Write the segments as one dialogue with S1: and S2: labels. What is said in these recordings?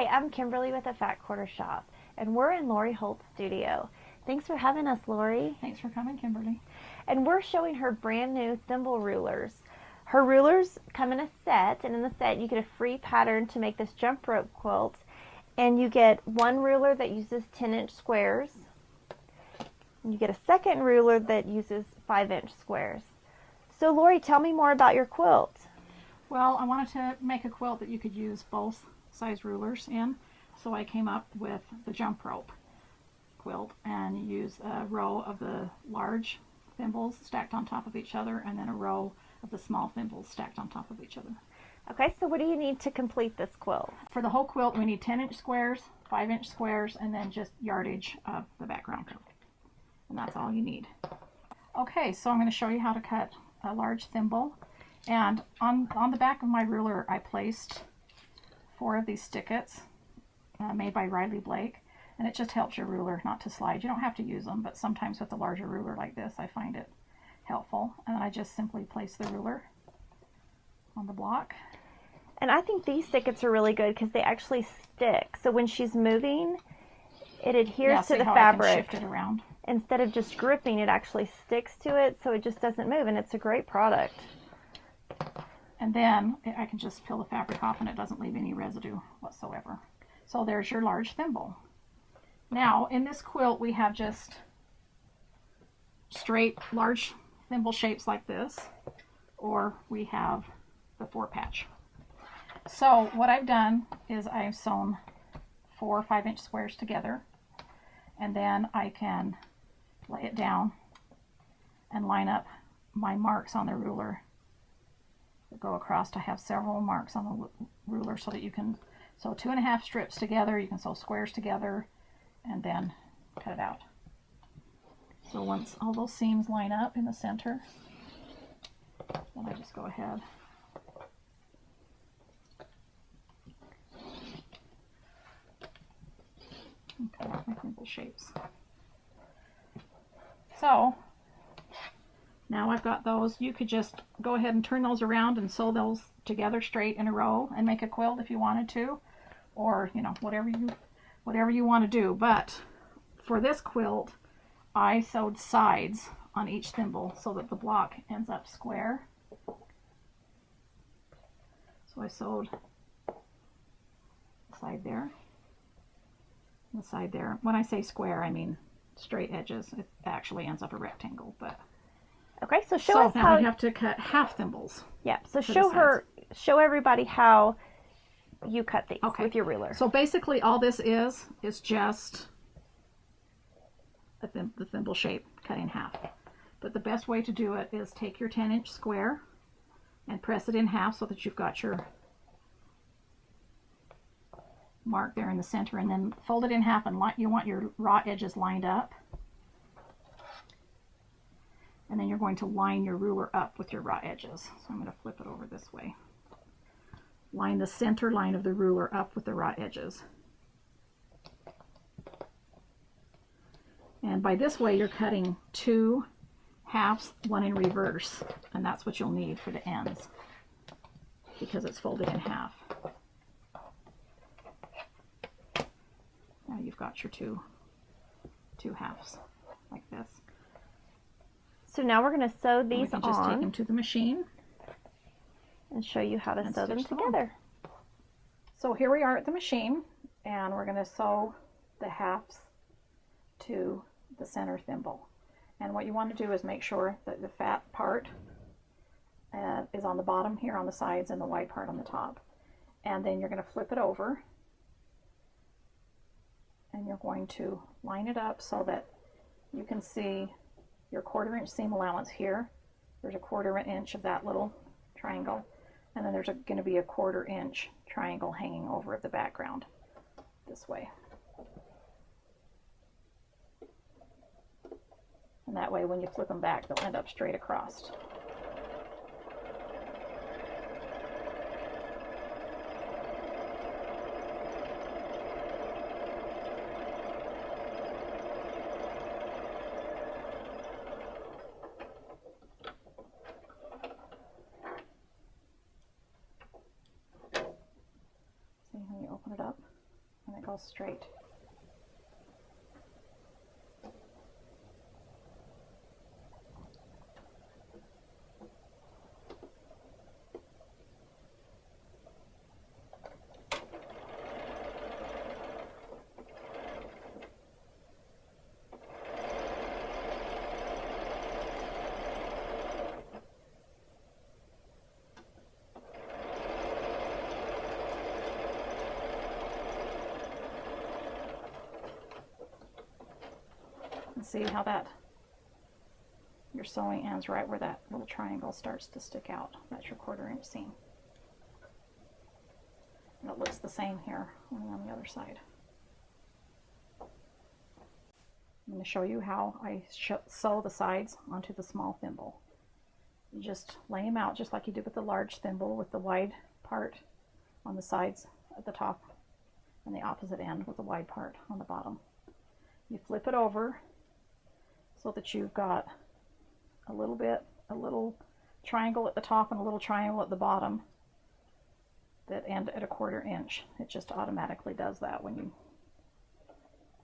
S1: I'm Kimberly with the Fat Quarter Shop, and we're in Lori Holt's studio. Thanks for having us, Lori.
S2: Thanks for coming, Kimberly.
S1: And we're showing her brand new thimble rulers. Her rulers come in a set, and in the set you get a free pattern to make this jump rope quilt. And you get one ruler that uses 10-inch squares. And you get a second ruler that uses 5-inch squares. So Lori, tell me more about your quilt.
S2: Well, I wanted to make a quilt that you could use both size rulers in, so I came up with the jump rope quilt and use a row of the large thimbles stacked on top of each other and then a row of the small thimbles stacked on top of each other.
S1: Okay, so what do you need to complete this quilt?
S2: For the whole quilt we need 10-inch squares, 5-inch squares, and then just yardage of the background. And that's all you need. Okay, so I'm going to show you how to cut a large thimble. And on the back of my ruler I placed 4 of these stickets made by Riley Blake, and it just helps your ruler not to slide. You don't have to use them, but sometimes with a larger ruler like this I find it helpful. And then I just simply place the ruler on the block.
S1: And I think these stickets are really good because they actually stick. So when she's moving, it adheres to the fabric.
S2: I can shift it around.
S1: Instead of just gripping, it actually sticks to it, so it just doesn't move, and it's a great product.
S2: And then I can just peel the fabric off and it doesn't leave any residue whatsoever. So there's your large thimble. Now in this quilt we have just straight large thimble shapes like this, or we have the 4-patch. So what I've done is I've sewn 4 5-inch squares together, and then I can lay it down and line up my marks on the ruler that go across. I have several marks on the ruler so that you can sew 2.5 strips together, you can sew squares together, and then cut it out. So once all those seams line up in the center, then I just go ahead and cut out my thimble shapes. So now I've got those. You could just go ahead and turn those around and sew those together straight in a row and make a quilt if you wanted to, or whatever you want to do. But for this quilt I sewed sides on each thimble so that the block ends up square. So I sewed the side there and the side there. When I say square I mean straight edges. It actually ends up a rectangle, but
S1: okay, so show us
S2: now
S1: how
S2: we have to cut half thimbles.
S1: Yeah, so show everybody how you cut these with your ruler.
S2: So basically all this is just the thimble shape cut in half. But the best way to do it is take your 10-inch square and press it in half so that you've got your mark there in the center, and then fold it in half, and you want your raw edges lined up. And then you're going to line your ruler up with your raw edges. So I'm going to flip it over this way. Line the center line of the ruler up with the raw edges. And by this way you're cutting 2 halves, 1 in reverse, and that's what you'll need for the ends because it's folded in half. Now you've got your two halves like this.
S1: So now we're going to sew these on.
S2: Just take them to the machine
S1: and show you how to sew them together.
S2: So here we are at the machine, and we're going to sew the halves to the center thimble. And what you want to do is make sure that the fat part is on the bottom here on the sides and the white part on the top. And then you're going to flip it over, and you're going to line it up so that you can see your 1/4-inch seam allowance here. There's a 1/4 inch of that little triangle, and then there's going to be a 1/4 inch triangle hanging over the background this way. And that way when you flip them back they'll end up straight across. See, when you open it up, goes straight. And see how that your sewing ends right where that little triangle starts to stick out. That's your 1/4 inch seam. And it looks the same here on the other side. I'm going to show you how I sew the sides onto the small thimble. You just lay them out just like you did with the large thimble, with the wide part on the sides at the top and the opposite end with the wide part on the bottom. You flip it over so that you've got a little triangle at the top and a little triangle at the bottom that end at a 1/4 inch. It just automatically does that when you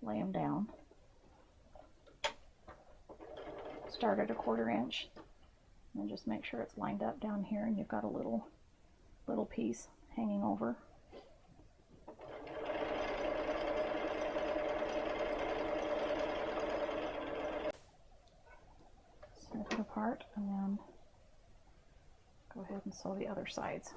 S2: lay them down. Start at a 1/4 inch and just make sure it's lined up down here, and you've got a little piece hanging over. Snip it apart and then go ahead and sew the other sides.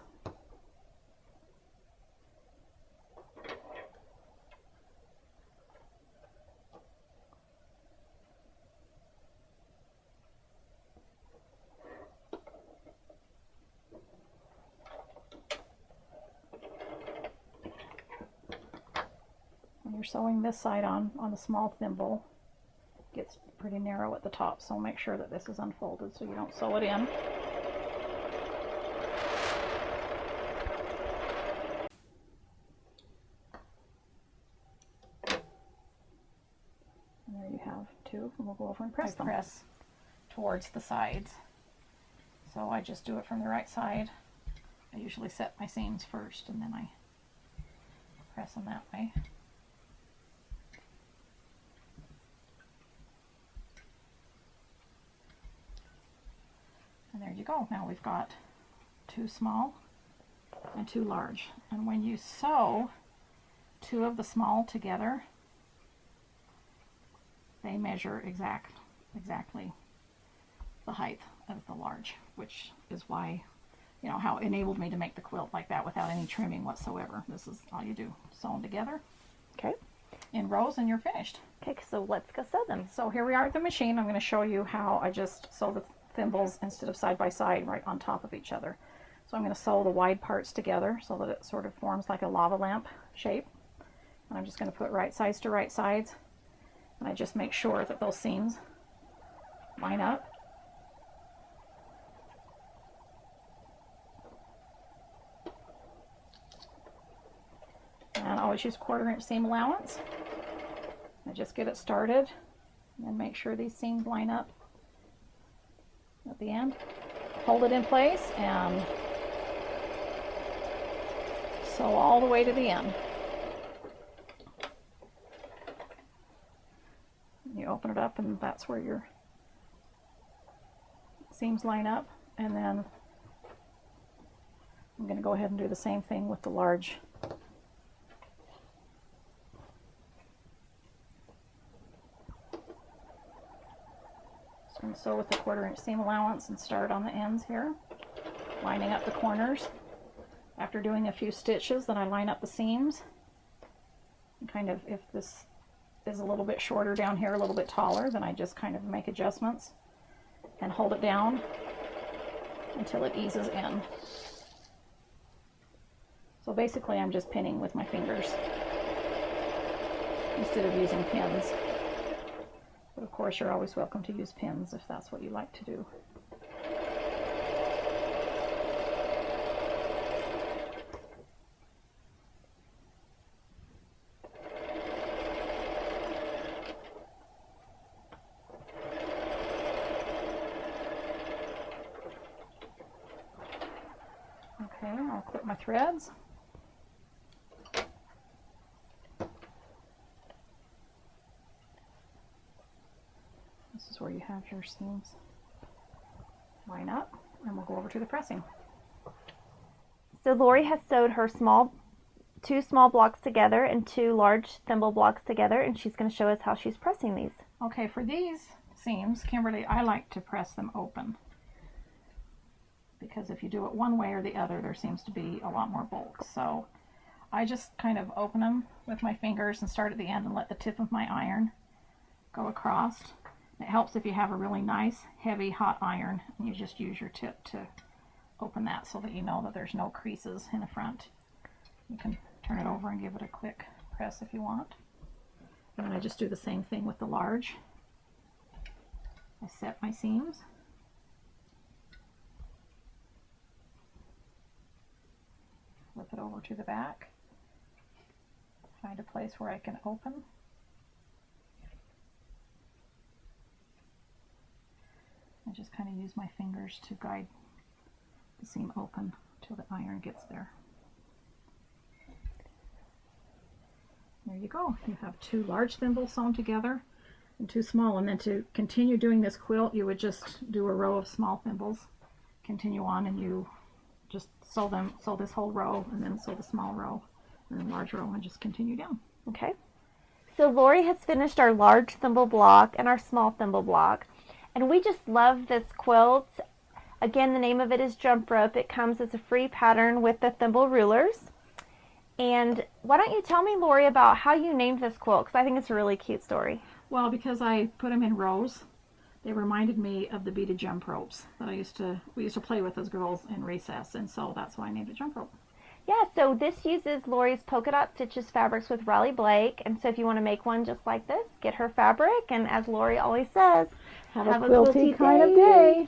S2: When you're sewing this side on the small thimble, it gets pretty narrow at the top, so make sure that this is unfolded so you don't sew it in. And there you have two, and we'll go over and press them. Press towards the sides. So I just do it from the right side. I usually set my seams first and then I press them that way. And there you go. Now we've got 2 small and 2 large. And when you sew 2 of the small together, they measure exactly the height of the large, which is why, you know, how it enabled me to make the quilt like that without any trimming whatsoever. This is all you do. Sew them together.
S1: Okay.
S2: In rows and you're finished.
S1: Okay, so let's go sew them.
S2: So here we are at the machine. I'm going to show you how I just sew the thimbles instead of side by side right on top of each other. So I'm going to sew the wide parts together so that it sort of forms like a lava lamp shape. And I'm just going to put right sides to right sides. And I just make sure that those seams line up. And I always use 1/4 inch seam allowance. I just get it started and make sure these seams line up at the end. Hold it in place and sew all the way to the end. You open it up and that's where your seams line up, and then I'm going to go ahead and do the same thing with the large. Just going to sew with the 1/4 inch seam allowance and start on the ends here, lining up the corners. After doing a few stitches, then I line up the seams. And kind of, if this is a little bit shorter down here, a little bit taller, then I just kind of make adjustments and hold it down until it eases in. So basically I'm just pinning with my fingers instead of using pins. But of course you're always welcome to use pins if that's what you like to do. Okay, I'll clip my threads. is where you have your seams line up, and we'll go over to the pressing.
S1: So Lori has sewed her two small blocks together and two large thimble blocks together, and she's going to show us how she's pressing these.
S2: Okay, for these seams, Kimberly, I like to press them open, because if you do it one way or the other, there seems to be a lot more bulk. So I just kind of open them with my fingers and start at the end and let the tip of my iron go across. It helps if you have a really nice, heavy, hot iron, and you just use your tip to open that so that you know that there's no creases in the front. You can turn it over and give it a quick press if you want. And then I just do the same thing with the large. I set my seams. Flip it over to the back. Find a place where I can open. I just kind of use my fingers to guide the seam open till the iron gets there. There you go. You have two large thimbles sewn together and two small. And then to continue doing this quilt, you would just do a row of small thimbles, continue on, and you just sew this whole row, and then sew the small row, and then large row, and just continue down.
S1: Okay. So Lori has finished our large thimble block and our small thimble block, and we just love this quilt. Again, the name of it is Jump Rope. It comes as a free pattern with the thimble rulers. And why don't you tell me, Lori, about how you named this quilt, because I think it's a really cute story.
S2: Well, because I put them in rows, they reminded me of the beaded jump ropes that we used to play with as girls in recess, and so that's why I named it Jump Rope.
S1: Yeah, so this uses Lori's Polka Dot Stitches fabrics with Raleigh Blake, and so if you want to make one just like this, get her fabric, and as Lori always says,
S2: have a quilty kind of day.